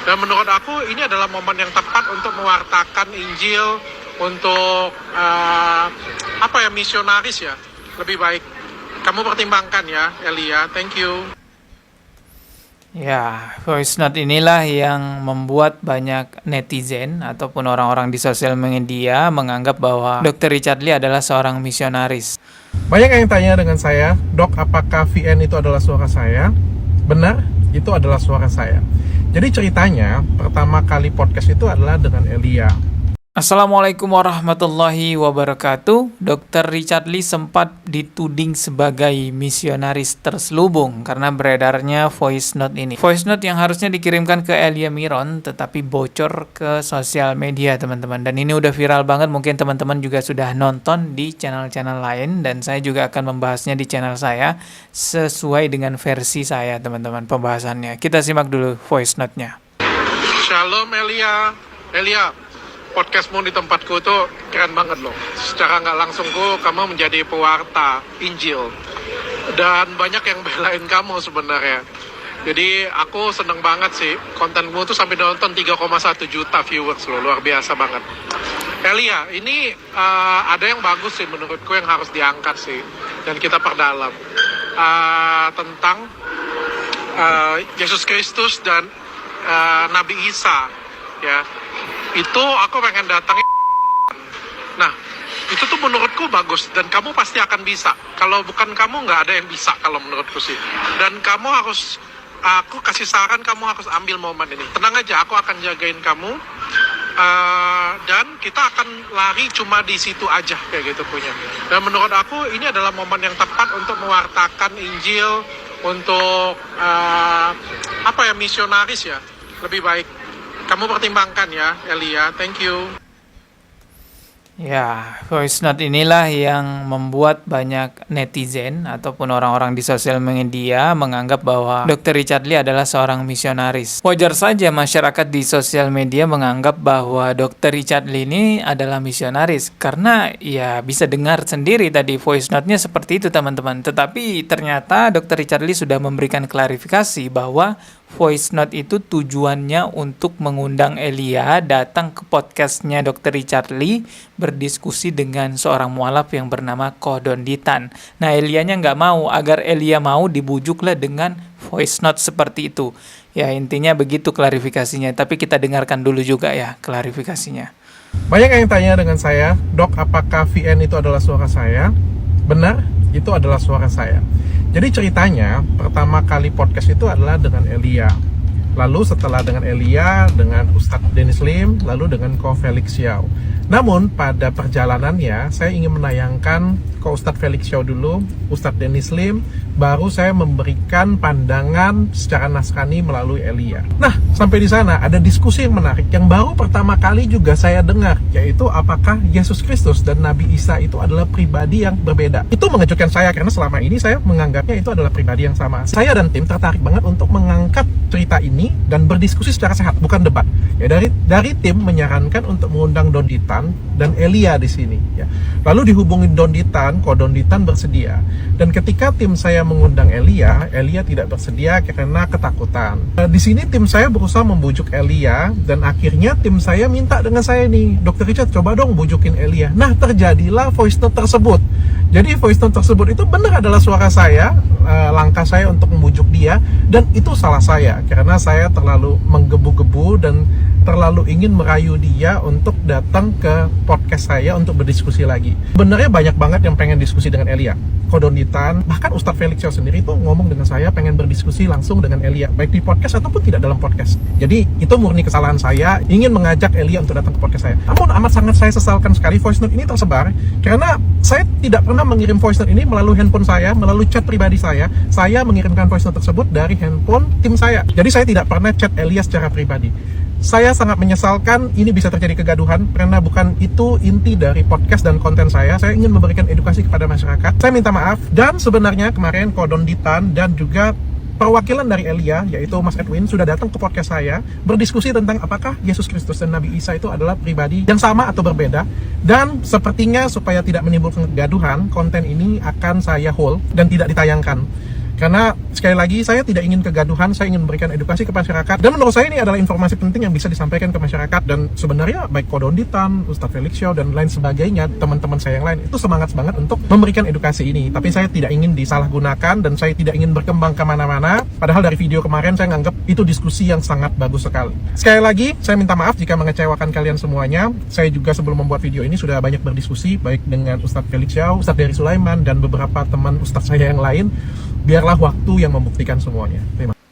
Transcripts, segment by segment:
Dan menurut aku ini adalah momen yang tepat untuk mewartakan Injil, untuk misionaris ya. Lebih baik kamu pertimbangkan ya, Elia. Thank you. Ya, voice note inilah yang membuat banyak netizen ataupun orang-orang di sosial media menganggap bahwa Dr. Richard Lee adalah seorang misionaris. Banyak yang tanya dengan saya, Dok, apakah VN itu adalah suara saya? Benar, itu adalah suara saya. Jadi ceritanya, pertama kali podcast itu adalah dengan Elia. Assalamualaikum warahmatullahi wabarakatuh. Dr. Richard Lee sempat dituding sebagai misionaris terselubung karena beredarnya voice note ini. Voice note yang harusnya dikirimkan ke Elia Miron tetapi bocor ke sosial media, teman-teman. Dan ini udah viral banget, mungkin teman-teman juga sudah nonton di channel-channel lain dan saya juga akan membahasnya di channel saya sesuai dengan versi saya, teman-teman, pembahasannya. Kita simak dulu voice note-nya. Shalom Elia. Elia, podcastmu di tempatku tuh keren banget loh. Secara nggak langsung kamu menjadi pewarta Injil. Dan banyak yang belain kamu sebenarnya. Jadi aku seneng banget sih. Kontenmu tuh sampai nonton 3,1 juta viewers loh. Luar biasa banget. Elia, ini ada yang bagus sih menurutku yang harus diangkat sih. Dan kita perdalam. Tentang Yesus Kristus dan Nabi Isa. Ya. Itu aku pengen datangin. Nah, itu tuh menurutku bagus dan kamu pasti akan bisa. Kalau bukan kamu nggak ada yang bisa kalau menurutku sih. Dan kamu harus, aku kasih saran, kamu harus ambil momen ini. Tenang aja, aku akan jagain kamu. Dan kita akan lari cuma di situ aja kayak gitu punya. Dan menurut aku ini adalah momen yang tepat untuk mewartakan Injil, untuk misionaris ya. Lebih baik kamu pertimbangkan ya, Elia. Thank you. Ya, voice note inilah yang membuat banyak netizen ataupun orang-orang di sosial media menganggap bahwa Dr. Richard Lee adalah seorang misionaris. Wajar saja masyarakat di sosial media menganggap bahwa Dr. Richard Lee ini adalah misionaris karena ya bisa dengar sendiri tadi voice note-nya seperti itu, teman-teman. Tetapi ternyata Dr. Richard Lee sudah memberikan klarifikasi bahwa voice note itu tujuannya untuk mengundang Elia datang ke podcastnya Dr. Richard Lee berdiskusi dengan seorang mualaf yang bernama Kodonditan. Nah, Elianya nggak mau. Agar Elia mau, dibujuklah dengan voice note seperti itu. Ya, intinya begitu klarifikasinya. Tapi kita dengarkan dulu juga ya klarifikasinya. Banyak yang tanya dengan saya, Dok, apakah VN itu adalah suara saya? Benar, itu adalah suara saya. Jadi ceritanya, pertama kali podcast itu adalah dengan Elia. Lalu setelah dengan Elia, dengan Ustadz Dennis Lim, lalu dengan Ko Felix Xiao. Namun pada perjalanannya, saya ingin menayangkan Ko Ustadz Felix Xiao dulu, Ustadz Dennis Lim, baru saya memberikan pandangan secara naskani melalui Elia. Nah, sampai di sana ada diskusi yang menarik, yang baru pertama kali juga saya dengar, yaitu apakah Yesus Kristus dan Nabi Isa itu adalah pribadi yang berbeda. Itu mengejutkan saya, karena selama ini saya menganggapnya itu adalah pribadi yang sama. Saya dan tim tertarik banget untuk mengangkat cerita ini dan berdiskusi secara sehat, bukan debat. Ya, dari tim menyarankan untuk mengundang Donditan dan Elia di sini. Ya. Lalu dihubungi Donditan, kok Donditan bersedia. Dan ketika tim saya mengundang Elia tidak bersedia karena ketakutan. Di sini tim saya berusaha membujuk Elia dan akhirnya tim saya minta dengan saya nih, Dr. Richard, coba dong bujukin Elia. Nah, terjadilah voice note tersebut. Jadi voice note tersebut itu benar adalah suara saya, langkah saya untuk membujuk dia, dan itu salah saya karena saya terlalu menggebu-gebu dan terlalu ingin merayu dia untuk datang ke podcast saya untuk berdiskusi lagi. Sebenarnya banyak banget yang pengen diskusi dengan Elia. Kodonditan, bahkan Ustadz Felix Xiao sendiri tuh ngomong dengan saya pengen berdiskusi langsung dengan Elia, baik di podcast ataupun tidak dalam podcast. Jadi itu murni kesalahan saya, ingin mengajak Elia untuk datang ke podcast saya. Namun amat sangat saya sesalkan sekali voice note ini tersebar, karena saya tidak pernah mengirim voice note ini melalui handphone saya, melalui chat pribadi saya. Saya mengirimkan voice note tersebut dari handphone tim saya. Jadi saya tidak pernah chat Elia secara pribadi. Saya sangat menyesalkan ini bisa terjadi kegaduhan karena bukan itu inti dari podcast dan konten saya. Saya ingin memberikan edukasi kepada masyarakat. Saya minta maaf. Dan sebenarnya kemarin Kodonditan dan juga perwakilan dari Elia, yaitu Mas Edwin, sudah datang ke podcast saya berdiskusi tentang apakah Yesus Kristus dan Nabi Isa itu adalah pribadi yang sama atau berbeda. Dan sepertinya supaya tidak menimbulkan kegaduhan, konten ini akan saya hold dan tidak ditayangkan. Karena sekali lagi saya tidak ingin kegaduhan, saya ingin memberikan edukasi ke masyarakat. Dan menurut saya ini adalah informasi penting yang bisa disampaikan ke masyarakat. Dan sebenarnya baik Kodonditan, Ustadz Felix Show, dan lain sebagainya, teman-teman saya yang lain itu semangat banget untuk memberikan edukasi ini. Tapi saya tidak ingin disalahgunakan dan saya tidak ingin berkembang kemana-mana. Padahal dari video kemarin saya nganggap itu diskusi yang sangat bagus sekali. Sekali lagi, saya minta maaf jika mengecewakan kalian semuanya. Saya juga sebelum membuat video ini sudah banyak berdiskusi, baik dengan Ustadz Felix Show, Ustadz Dery Sulaiman, dan beberapa teman Ustadz saya yang lain. Biarlah waktu yang membuktikan semuanya. Terima kasih.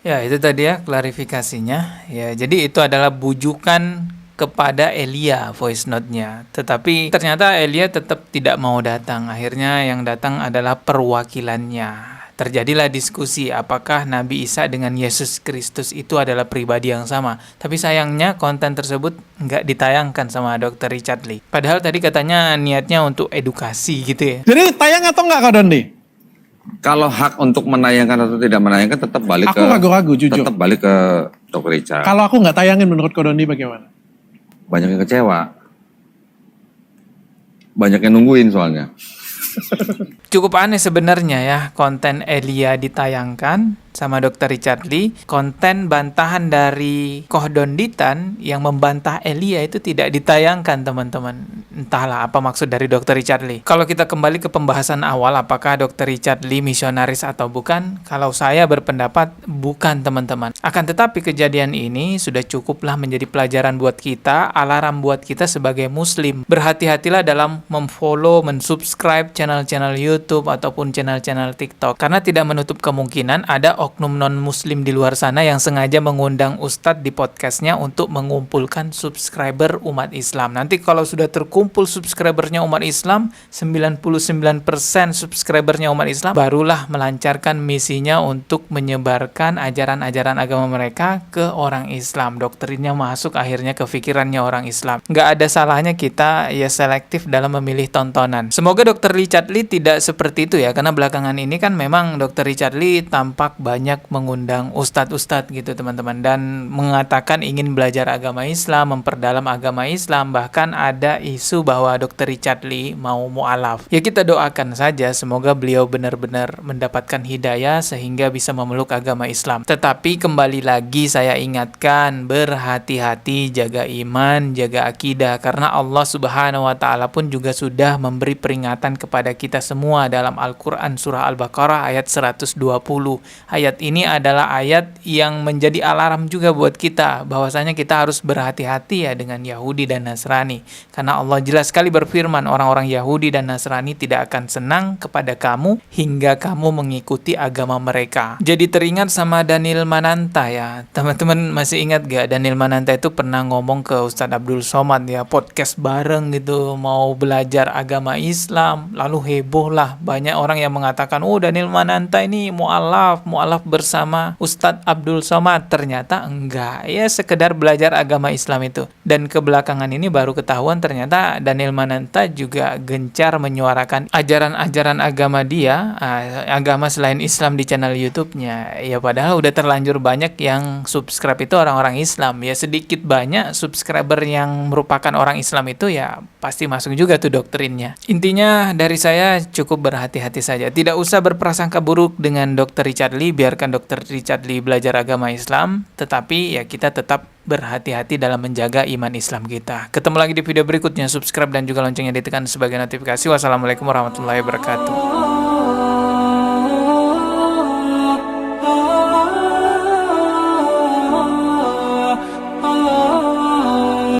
Ya, itu tadi ya klarifikasinya. Ya, jadi itu adalah bujukan kepada Elia voice note-nya. Tetapi ternyata Elia tetap tidak mau datang. Akhirnya yang datang adalah perwakilannya. Terjadilah diskusi apakah Nabi Isa dengan Yesus Kristus itu adalah pribadi yang sama. Tapi sayangnya konten tersebut nggak ditayangkan sama Dr. Richard Lee. Padahal tadi katanya niatnya untuk edukasi gitu ya. Jadi tayang atau nggak Kak Dondi? Kalau hak untuk menayangkan atau tidak menayangkan tetap balik Aku ragu-ragu jujur. tetap balik ke Dr. Richard. Kalau aku nggak tayangin menurut Kak Dondi bagaimana? Banyak yang kecewa. Banyak yang nungguin soalnya. Cukup aneh sebenarnya ya konten Elia ditayangkan sama Dr. Richard Lee. Konten bantahan dari Kodonditan yang membantah Elia itu tidak ditayangkan teman-teman. Entahlah apa maksud dari Dr. Richard Lee. Kalau kita kembali ke pembahasan awal apakah Dr. Richard Lee misionaris atau bukan? Kalau saya berpendapat bukan teman-teman. Akan tetapi kejadian ini sudah cukuplah menjadi pelajaran buat kita, alarm buat kita sebagai muslim. Berhati-hatilah dalam memfollow, mensubscribe channel-channel YouTube ataupun channel-channel TikTok. Karena tidak menutup kemungkinan ada oknum non-muslim di luar sana yang sengaja mengundang Ustadz di podcastnya untuk mengumpulkan subscriber umat Islam. Nanti kalau sudah terkumpul subscribernya umat Islam, 99% subscribernya umat Islam, barulah melancarkan misinya untuk menyebarkan ajaran-ajaran agama mereka ke orang Islam. Doktrinnya masuk akhirnya ke pikirannya orang Islam. Nggak ada salahnya kita ya selektif dalam memilih tontonan. Semoga Dr. Richard Lee tidak seperti itu ya, karena belakangan ini kan memang Dr. Richard Lee tampak banyak mengundang ustadz-ustadz gitu teman-teman, dan mengatakan ingin belajar agama Islam, memperdalam agama Islam, bahkan ada isu bahwa Dr. Richard Lee mau mu'alaf. Ya kita doakan saja semoga beliau benar-benar mendapatkan hidayah sehingga bisa memeluk agama Islam. Tetapi kembali lagi saya ingatkan, berhati-hati, jaga iman, jaga akidah, karena Allah Subhanahu wa Ta'ala pun juga sudah memberi peringatan kepada kita semua dalam Al-Quran surah Al-Baqarah ayat 120. Ayat ini adalah ayat yang menjadi alarm juga buat kita bahwasanya kita harus berhati-hati ya dengan Yahudi dan Nasrani, karena Allah jelas sekali berfirman orang-orang Yahudi dan Nasrani tidak akan senang kepada kamu hingga kamu mengikuti agama mereka. Jadi teringat sama Daniel Mananta ya, teman-teman masih ingat gak Daniel Mananta itu pernah ngomong ke Ustadz Abdul Somad ya, podcast bareng gitu mau belajar agama Islam, lalu heboh lah banyak orang yang mengatakan oh Daniel Mananta ini mu'alaf bersama Ustadz Abdul Somad. Ternyata enggak, ya sekedar belajar agama Islam itu. Dan kebelakangan ini baru ketahuan ternyata Daniel Mananta juga gencar menyuarakan ajaran-ajaran agama dia, agama selain Islam di channel YouTube-nya. Ya padahal udah terlanjur banyak yang subscribe itu orang-orang Islam. Ya sedikit banyak subscriber yang merupakan orang Islam itu ya pasti masuk juga tuh doktrinnya. Intinya dari saya cukup berhati-hati saja. Tidak usah berprasangka buruk dengan Dr. Richard Lee, biarkan Dr. Richard Lee belajar agama Islam, tetapi ya kita tetap berhati-hati dalam menjaga iman Islam kita. Ketemu lagi di video berikutnya, subscribe dan juga loncengnya ditekan sebagai notifikasi. Wassalamualaikum warahmatullahi wabarakatuh.